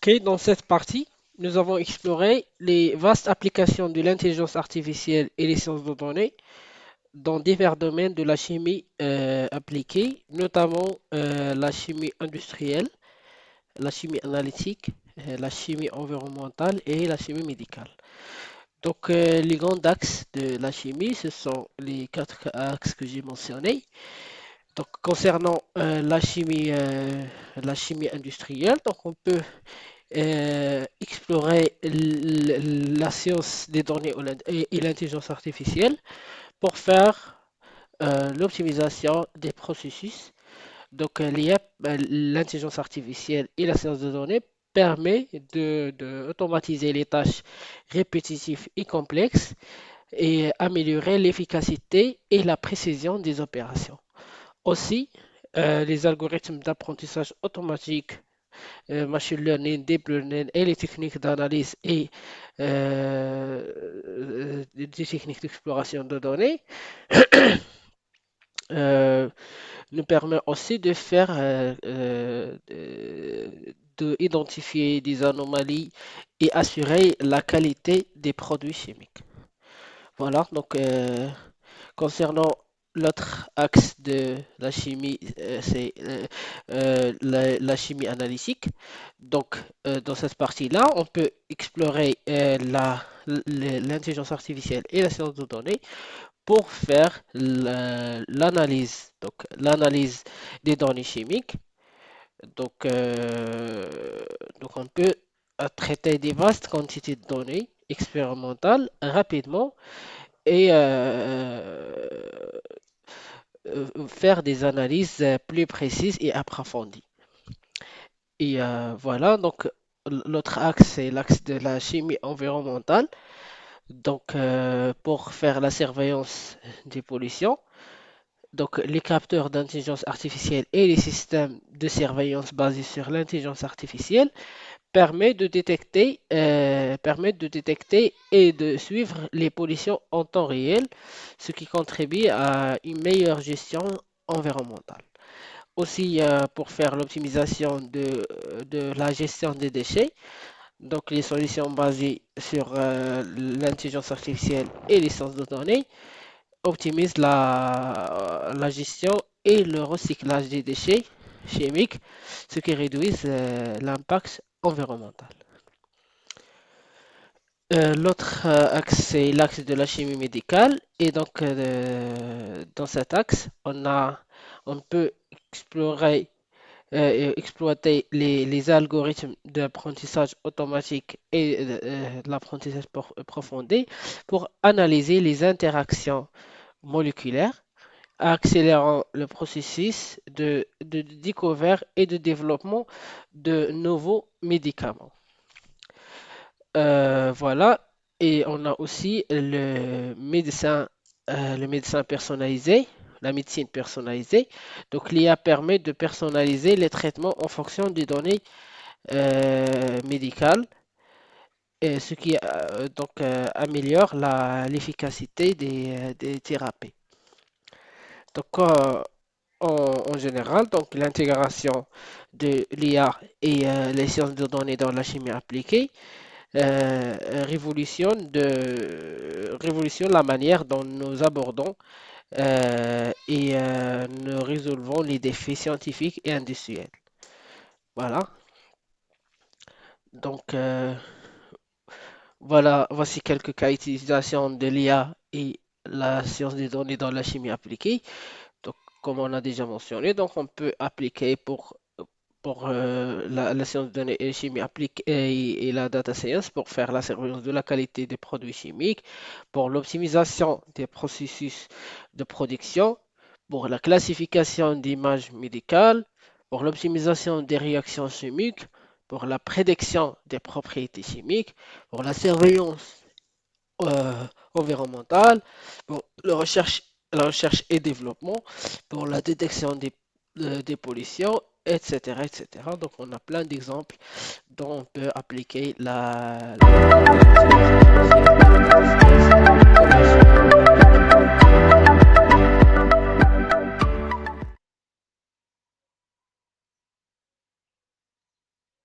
Ok, dans cette partie, nous avons exploré les vastes applications de l'intelligence artificielle et les sciences de données dans divers domaines de la chimie appliquée, notamment la chimie industrielle, la chimie analytique, la chimie environnementale et la chimie médicale. Donc, les grands axes de la chimie, ce sont les quatre axes que j'ai mentionnés. Donc, concernant la chimie industrielle, donc on peut explorer la science des données et l'intelligence artificielle pour faire l'optimisation des processus. Donc, l'intelligence artificielle et la science des données permet de automatiser les tâches répétitives et complexes et améliorer l'efficacité et la précision des opérations. Aussi, les algorithmes d'apprentissage automatique, machine learning, deep learning et les techniques d'analyse et des techniques d'exploration de données euh, nous permet aussi de faire de identifier des anomalies et assurer la qualité des produits chimiques. Voilà, donc concernant l'autre axe de la chimie, c'est la chimie analytique. Donc, dans cette partie-là, on peut explorer l'intelligence artificielle et la science de données pour faire l'analyse, donc l'analyse des données chimiques. Donc, on peut traiter des vastes quantités de données expérimentales rapidement et faire des analyses plus précises et approfondies. Et voilà, donc l'autre axe, c'est l'axe de la chimie environnementale. Donc, pour faire la surveillance des pollutions, donc les capteurs d'intelligence artificielle et les systèmes de surveillance basés sur l'intelligence artificielle permettent de détecter et de suivre les pollutions en temps réel, ce qui contribue à une meilleure gestion environnementale. Aussi, pour faire l'optimisation de la gestion des déchets, donc les solutions basées sur l'intelligence artificielle et les sciences de données optimisent la gestion et le recyclage des déchets chimiques, ce qui réduit l'impact environnemental. L'autre axe, c'est l'axe de la chimie médicale. Et donc, dans cet axe, on peut explorer et exploiter les algorithmes d'apprentissage automatique et de l'apprentissage profondé pour analyser les interactions moléculaires, accélérant le processus de découverte et de développement de nouveaux médicaments. Voilà. Et on a aussi le médecin personnalisé, la médecine personnalisée. Donc, l'IA permet de personnaliser les traitements en fonction des données médicales, et ce qui améliore l'efficacité des thérapies. Donc, en général, donc l'intégration de l'IA et les sciences de données dans la chimie appliquée révolutionne la manière dont nous abordons et nous résolvons les défis scientifiques et industriels. Voilà. Donc, voici quelques cas d'utilisation de l'IA et la science des données dans la chimie appliquée. Donc, comme on a déjà mentionné, donc on peut appliquer pour la science de données et chimie appliquée et la data science pour faire la surveillance de la qualité des produits chimiques, pour l'optimisation des processus de production, pour la classification d'images médicales, pour l'optimisation des réactions chimiques, pour la prédiction des propriétés chimiques, pour la surveillance environnementale, pour la recherche et développement, pour la détection des pollutions, etc., etc. Donc, on a plein d'exemples dont on peut appliquer l'intelligence artificielle et la data science dans la chimie.